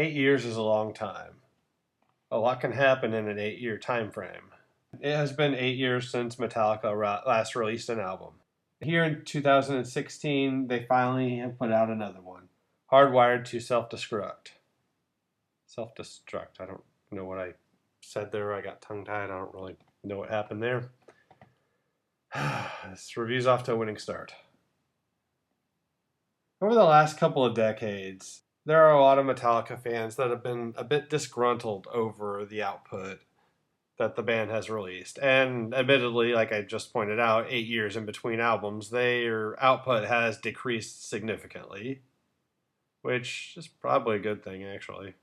8 years is a long time. A lot can happen in an 8-year time frame. It has been 8 years since Metallica last released an album. Here in 2016, they finally have put out another one, Hardwired to Self-Destruct. Self-Destruct. I don't know what I said there. I got tongue-tied. I don't really know what happened there. This review's off to a winning start. Over the last couple of decades, there are a lot of Metallica fans that have been a bit disgruntled over the output that the band has released. And admittedly, like I just pointed out, 8 years in between albums, their output has decreased significantly, which is probably a good thing, actually.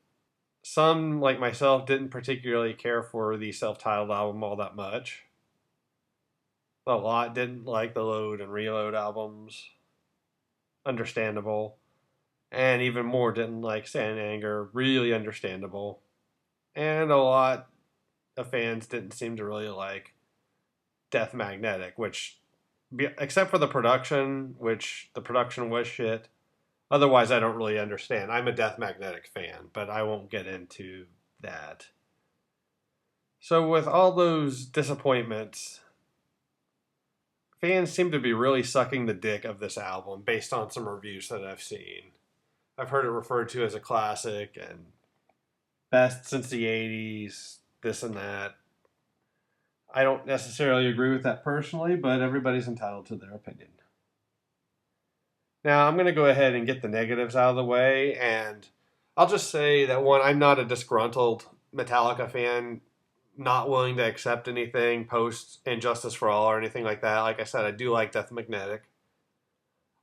Some, like myself, didn't particularly care for the self-titled album all that much. A lot didn't like the Load and Reload albums. Understandable. And even more didn't like Sand Anger. Really understandable. And a lot of fans didn't seem to really like Death Magnetic, which, except for the production, which the production was shit. Otherwise, I don't really understand. I'm a Death Magnetic fan, but I won't get into that. So with all those disappointments, fans seem to be really sucking the dick of this album based on some reviews that I've seen. I've heard it referred to as a classic and best since the 80s, this and that. I don't necessarily agree with that personally, but everybody's entitled to their opinion. Now, I'm going to go ahead and get the negatives out of the way, and I'll just say that, one, I'm not a disgruntled Metallica fan, not willing to accept anything post Injustice for All or anything like that. Like I said, I do like Death Magnetic.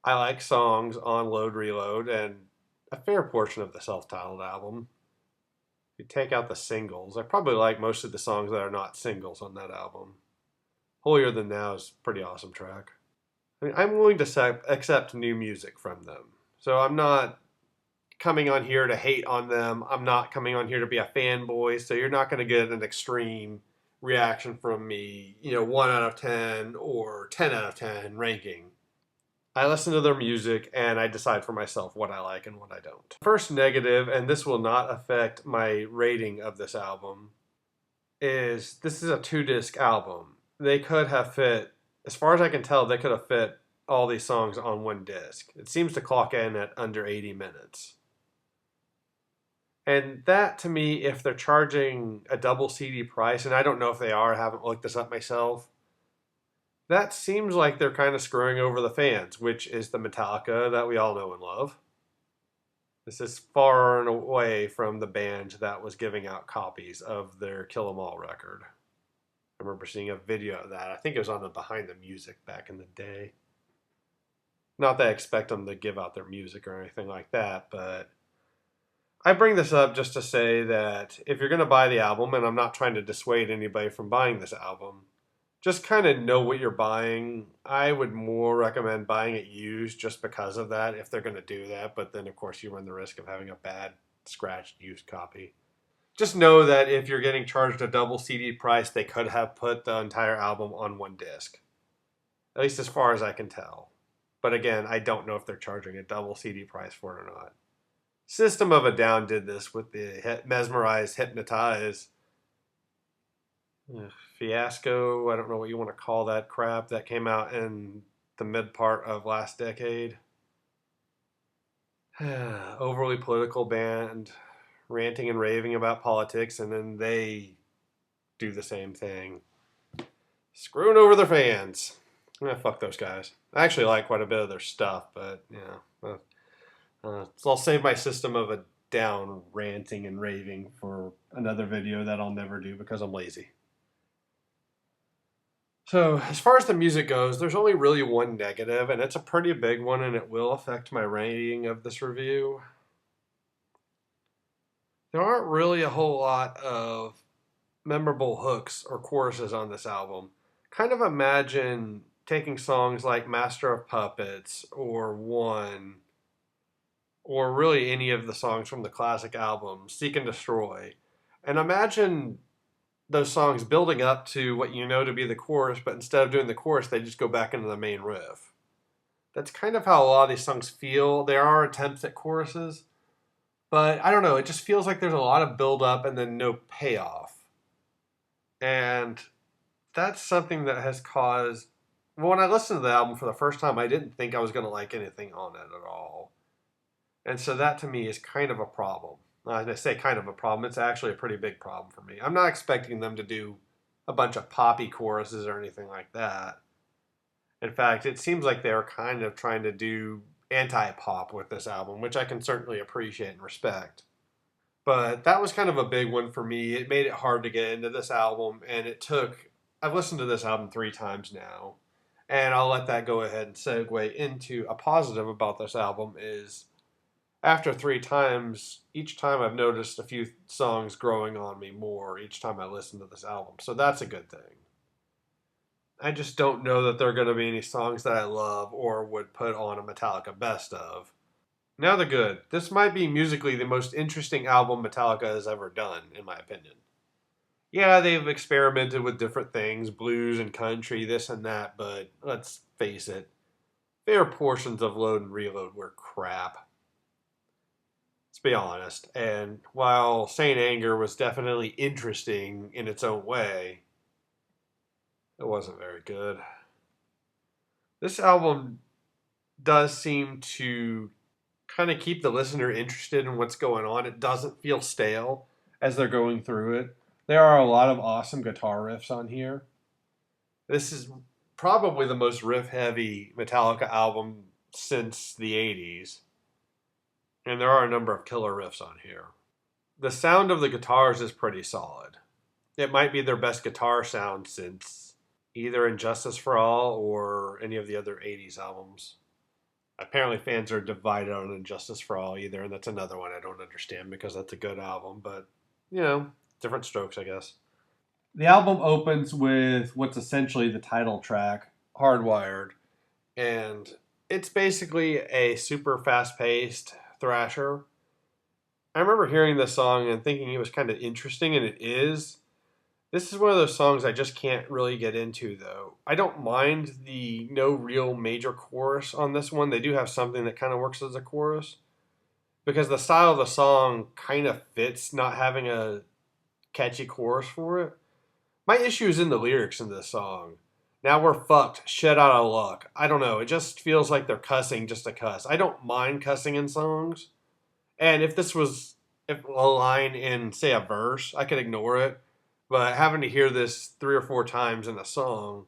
I like songs on Load Reload and a fair portion of the self-titled album. If you take out the singles, I probably like most of the songs that are not singles on that album. Holier Than Thou is a pretty awesome track. I mean, I'm willing to accept new music from them. So I'm not coming on here to hate on them. I'm not coming on here to be a fanboy. So you're not going to get an extreme reaction from me, 1 out of 10 or 10 out of 10 ranking. I listen to their music and I decide for myself what I like and what I don't. First negative, and this will not affect my rating of this album, is this is a 2-disc album. They could have fit, as far as I can tell, they could have fit all these songs on 1 disc. It seems to clock in at under 80 minutes. And that, to me, if they're charging a double CD price, and I don't know if they are, I haven't looked this up myself, that seems like they're kind of screwing over the fans, which is the Metallica that we all know and love. This is far and away from the band that was giving out copies of their Kill 'Em All record. I remember seeing a video of that. I think it was on the Behind the Music back in the day. Not that I expect them to give out their music or anything like that, but I bring this up just to say that if you're going to buy the album, and I'm not trying to dissuade anybody from buying this album, just kind of know what you're buying. I would more recommend buying it used just because of that, if they're going to do that. But then, of course, you run the risk of having a bad, scratched, used copy. Just know that if you're getting charged a double CD price, they could have put the entire album on 1 disc. At least as far as I can tell. But again, I don't know if they're charging a double CD price for it or not. System of a Down did this with the Mesmerize, Hypnotize fiasco. I don't know what you want to call that crap that came out in the mid part of last decade. Overly political band, ranting and raving about politics, and then they do the same thing. Screwing over their fans. Fuck those guys. I actually like quite a bit of their stuff, but so I'll save my System of a Down ranting and raving for another video that I'll never do because I'm lazy. So as far as the music goes, there's only really one negative, and it's a pretty big one, and it will affect my rating of this review. There aren't really a whole lot of memorable hooks or choruses on this album. Kind of imagine taking songs like Master of Puppets or One, or really any of the songs from the classic album, Seek and Destroy, and imagine those songs building up to what you know to be the chorus, but instead of doing the chorus, they just go back into the main riff. That's kind of how a lot of these songs feel. There are attempts at choruses, But I don't know, it just feels like there's a lot of build up and then no payoff. And that's something that has caused. Well, when I listened to the album for the first time, I didn't think I was going to like anything on it at all. And so that to me is kind of a problem. And I say kind of a problem, it's actually a pretty big problem for me. I'm not expecting them to do a bunch of poppy choruses or anything like that. In fact, it seems like they're kind of trying to do anti pop with this album, which I can certainly appreciate and respect. But that was kind of a big one for me. It made it hard to get into this album, and it took. I've listened to this album 3 times now, and I'll let that go ahead and segue into a positive about this album is after 3 times, each time I've noticed a few songs growing on me more each time I listen to this album. So that's a good thing. I just don't know that there are going to be any songs that I love or would put on a Metallica best of. Now the good. This might be musically the most interesting album Metallica has ever done, in my opinion. Yeah, they've experimented with different things, blues and country, this and that, but let's face it, fair portions of Load and Reload were crap. Let's be honest. And while Saint Anger was definitely interesting in its own way, it wasn't very good. This album does seem to kind of keep the listener interested in what's going on. It doesn't feel stale as they're going through it. There are a lot of awesome guitar riffs on here. This is probably the most riff heavy Metallica album since the 80s. And there are a number of killer riffs on here. The sound of the guitars is pretty solid. It might be their best guitar sound since either Injustice for All or any of the other 80s albums. Apparently fans are divided on Injustice for All either, and that's another one I don't understand because that's a good album, but, you know, different strokes, I guess. The album opens with what's essentially the title track, Hardwired, and it's basically a super fast-paced thrasher. I remember hearing this song and thinking it was kind of interesting, and it is. This is one of those songs I just can't really get into, though. I don't mind the no real major chorus on this one. They do have something that kind of works as a chorus. Because the style of the song kind of fits not having a catchy chorus for it. My issue is in the lyrics in this song. Now we're fucked, shit out of luck. I don't know, it just feels like they're cussing just to cuss. I don't mind cussing in songs. And if this was a line in, say, a verse, I could ignore it. But having to hear this 3 or 4 times in a song,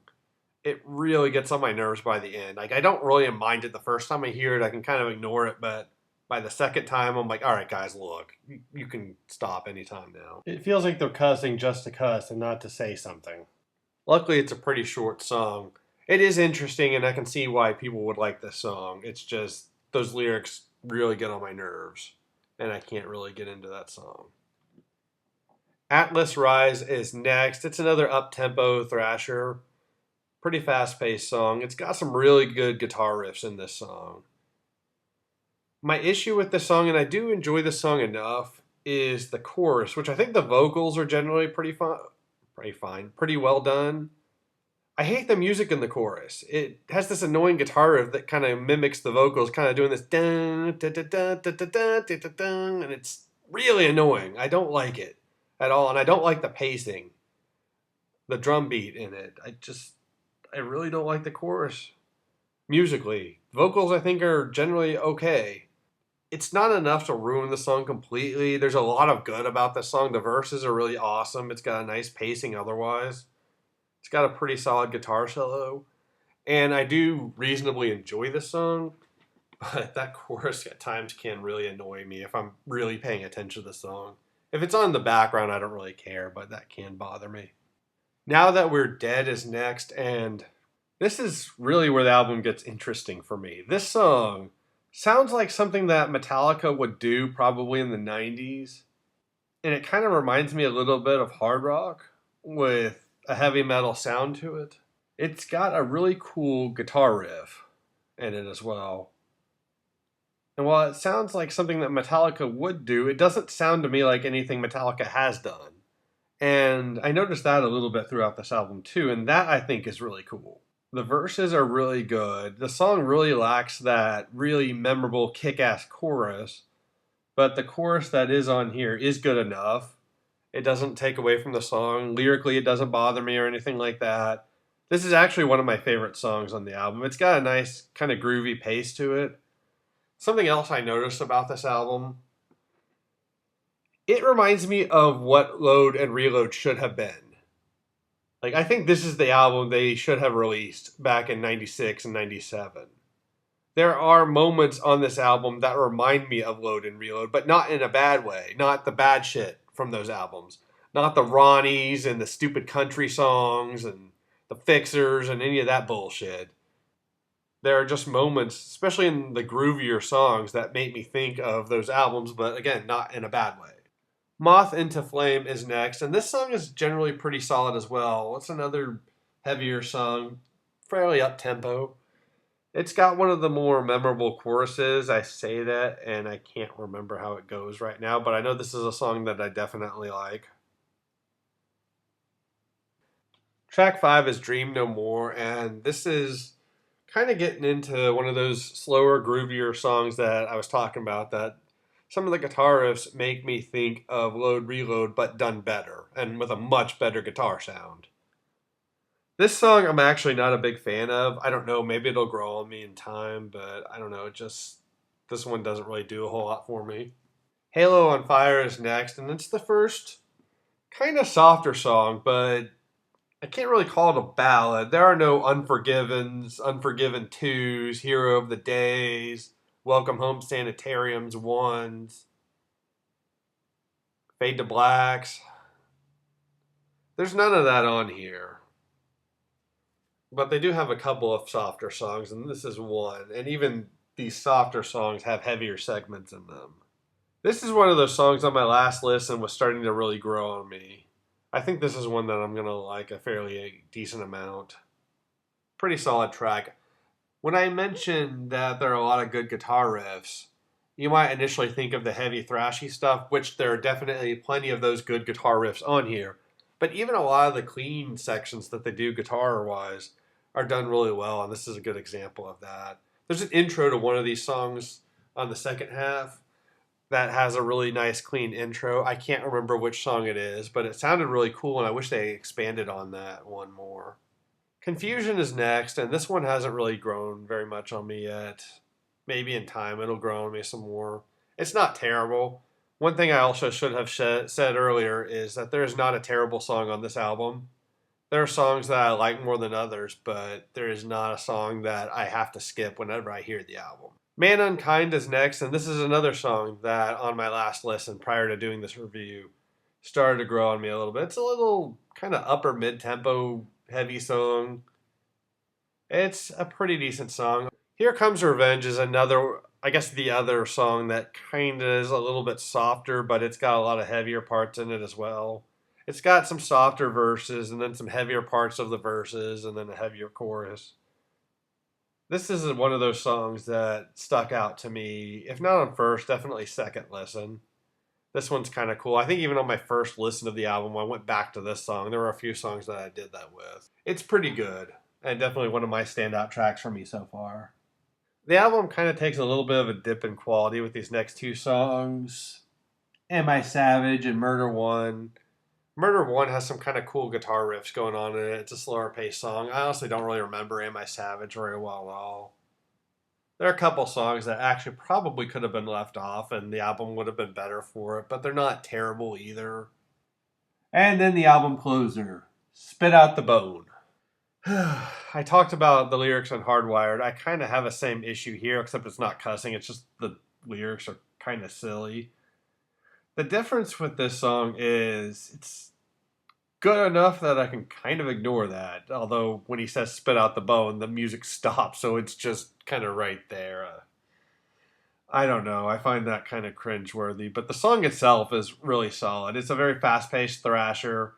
it really gets on my nerves by the end. Like, I don't really mind it the first time I hear it. I can kind of ignore it, but by the second time, I'm like, all right, guys, look, you can stop anytime now. It feels like they're cussing just to cuss and not to say something. Luckily, it's a pretty short song. It is interesting, and I can see why people would like this song. It's just those lyrics really get on my nerves, and I can't really get into that song. Atlas Rise is next. It's another up-tempo thrasher. Pretty fast-paced song. It's got some really good guitar riffs in this song. My issue with this song, and I do enjoy this song enough, is the chorus, which I think the vocals are generally pretty fine, pretty well done. I hate the music in the chorus. It has this annoying guitar riff that kind of mimics the vocals, kind of doing this dun, dun, dun, dun, dun, dun, dun, dun, dun, and it's really annoying. I don't like it at all, and I don't like the pacing, the drum beat in it. I really don't like the chorus musically. Vocals, I think, are generally okay. It's not enough to ruin the song completely. There's a lot of good about this song. The verses are really awesome. It's got a nice pacing otherwise. It's got a pretty solid guitar solo. And I do reasonably enjoy this song, but that chorus at times can really annoy me if I'm really paying attention to the song. If it's on in the background, I don't really care, but that can bother me. Now That We're Dead is next, and this is really where the album gets interesting for me. This song sounds like something that Metallica would do probably in the 90s, and it kind of reminds me a little bit of hard rock with a heavy metal sound to it. It's got a really cool guitar riff in it as well. And while it sounds like something that Metallica would do, it doesn't sound to me like anything Metallica has done. And I noticed that a little bit throughout this album too, and that I think is really cool. The verses are really good. The song really lacks that really memorable kick-ass chorus, but the chorus that is on here is good enough. It doesn't take away from the song. Lyrically, it doesn't bother me or anything like that. This is actually one of my favorite songs on the album. It's got a nice kind of groovy pace to it. Something else I noticed about this album, it reminds me of what Load and Reload should have been. Like, I think this is the album they should have released back in 96 and 97. There are moments on this album that remind me of Load and Reload, but not in a bad way. Not the bad shit from those albums. Not the Ronnies and the stupid country songs and the Fixers and any of that bullshit. There are just moments, especially in the groovier songs, that make me think of those albums, but again, not in a bad way. Moth into Flame is next, and this song is generally pretty solid as well. It's another heavier song, fairly up-tempo. It's got one of the more memorable choruses. I say that, and I can't remember how it goes right now, but I know this is a song that I definitely like. Track 5 is Dream No More, and this is kind of getting into one of those slower, groovier songs that I was talking about, that some of the guitar riffs make me think of Load Reload, but done better, and with a much better guitar sound. This song I'm actually not a big fan of. I don't know, maybe it'll grow on me in time, but I don't know, this one doesn't really do a whole lot for me. Halo on Fire is next, and it's the first kind of softer song, but I can't really call it a ballad. There are no Unforgivens, Unforgiven 2s, Hero of the Days, Welcome Home Sanitariums 1s, Fade to Blacks. There's none of that on here. But they do have a couple of softer songs, and this is one. And even these softer songs have heavier segments in them. This is one of those songs on my last listen was starting to really grow on me. I think this is one that I'm going to like a fairly decent amount. Pretty solid track. When I mentioned that there are a lot of good guitar riffs, you might initially think of the heavy thrashy stuff, which there are definitely plenty of those good guitar riffs on here. But even a lot of the clean sections that they do guitar-wise are done really well, and this is a good example of that. There's an intro to one of these songs on the second half that has a really nice, clean intro. I can't remember which song it is, but it sounded really cool, and I wish they expanded on that one more. Confusion is next, and this one hasn't really grown very much on me yet. Maybe in time it'll grow on me some more. It's not terrible. One thing I also should have said earlier is that there is not a terrible song on this album. There are songs that I like more than others, but there is not a song that I have to skip whenever I hear the album. Man Unkind is next, and this is another song that on my last listen prior to doing this review started to grow on me a little bit. It's a little kind of upper mid-tempo heavy song. It's a pretty decent song. Here Comes Revenge is another, I guess the other song that kind of is a little bit softer, but it's got a lot of heavier parts in it as well. It's got some softer verses and then some heavier parts of the verses and then a heavier chorus. This is one of those songs that stuck out to me, if not on first, definitely second listen. This one's kind of cool. I think even on my first listen of the album, I went back to this song. There were a few songs that I did that with. It's pretty good, and definitely one of my standout tracks for me so far. The album kind of takes a little bit of a dip in quality with these next two songs, Am I Savage and Murder One. Murder One has some kind of cool guitar riffs going on in it. It's a slower paced song. I honestly don't really remember Am I Savage very well at all. There are a couple songs that actually probably could have been left off and the album would have been better for it, but they're not terrible either. And then the album closer, Spit Out the Bone. I talked about the lyrics on Hardwired. I kind of have the same issue here, except it's not cussing. It's just the lyrics are kind of silly. The difference with this song is it's good enough that I can kind of ignore that. Although when he says spit out the bone, the music stops, so it's just kind of right there. I don't know. I find that kind of cringeworthy. But the song itself is really solid. It's a very fast-paced thrasher.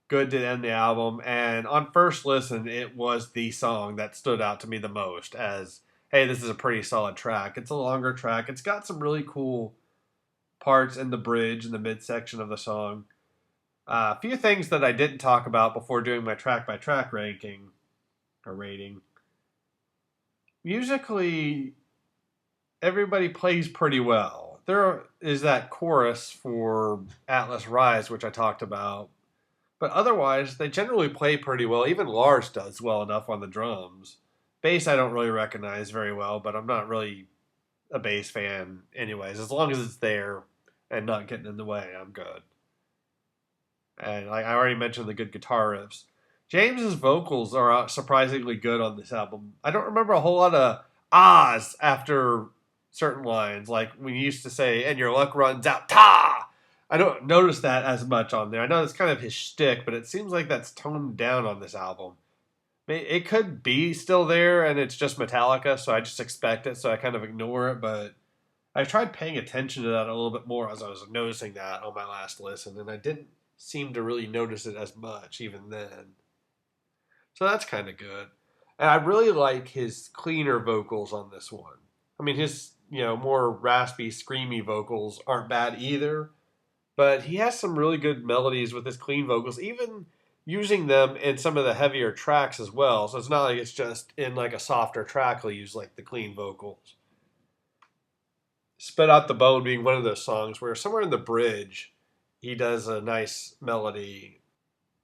Good to end the album, and on first listen, it was the song that stood out to me the most as, hey, this is a pretty solid track. It's a longer track. It's got some really cool parts in the bridge and the midsection of the song. A few things that I didn't talk about before doing my track-by-track ranking, or rating. Musically, everybody plays pretty well. there is that chorus for Atlas Rise, which I talked about. But otherwise, they generally play pretty well. Even Lars does well enough on the drums. Bass, I don't really recognize very well, but I'm not really a bass fan, anyways. As long as it's there and not getting in the way, I'm good. And like I already mentioned, the good guitar riffs. James's vocals are surprisingly good on this album. I don't remember a whole lot of ahs after certain lines, like we used to say, "And your luck runs out." Ta. I don't notice that as much on there. I know it's kind of his shtick, but it seems like that's toned down on this album. It could be still there, and it's just Metallica, so I just expect it, so I kind of ignore it. But I tried paying attention to that a little bit more as I was noticing that on my last listen, and I didn't seem to really notice it as much even then. So that's kind of good. And I really like his cleaner vocals on this one. I mean, his, more raspy, screamy vocals aren't bad either, but he has some really good melodies with his clean vocals, even using them in some of the heavier tracks as well. So it's not like it's just in like a softer track he'll use like the clean vocals. Spit Out the Bone being one of those songs where somewhere in the bridge he does a nice melody.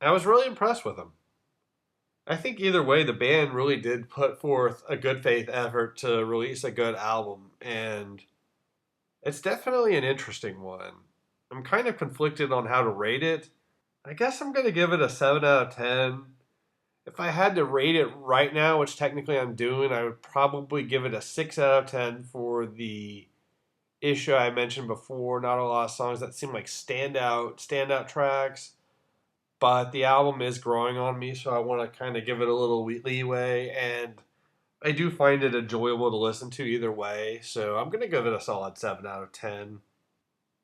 I was really impressed with him. I think either way, the band really did put forth a good faith effort to release a good album, and it's definitely an interesting one. I'm kind of conflicted on how to rate it. I guess I'm going to give it a 7 out of 10. If I had to rate it right now, which technically I'm doing, I would probably give it a 6 out of 10 for the issue I mentioned before. Not a lot of songs that seem like standout tracks. But the album is growing on me, so I want to kind of give it a little leeway. And I do find it enjoyable to listen to either way, so I'm going to give it a solid 7 out of 10.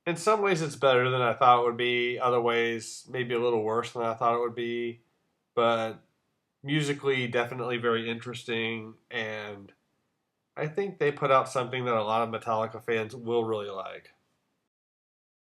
In some ways, it's better than I thought it would be. Other ways, maybe a little worse than I thought it would be. But musically, definitely very interesting. And I think they put out something that a lot of Metallica fans will really like.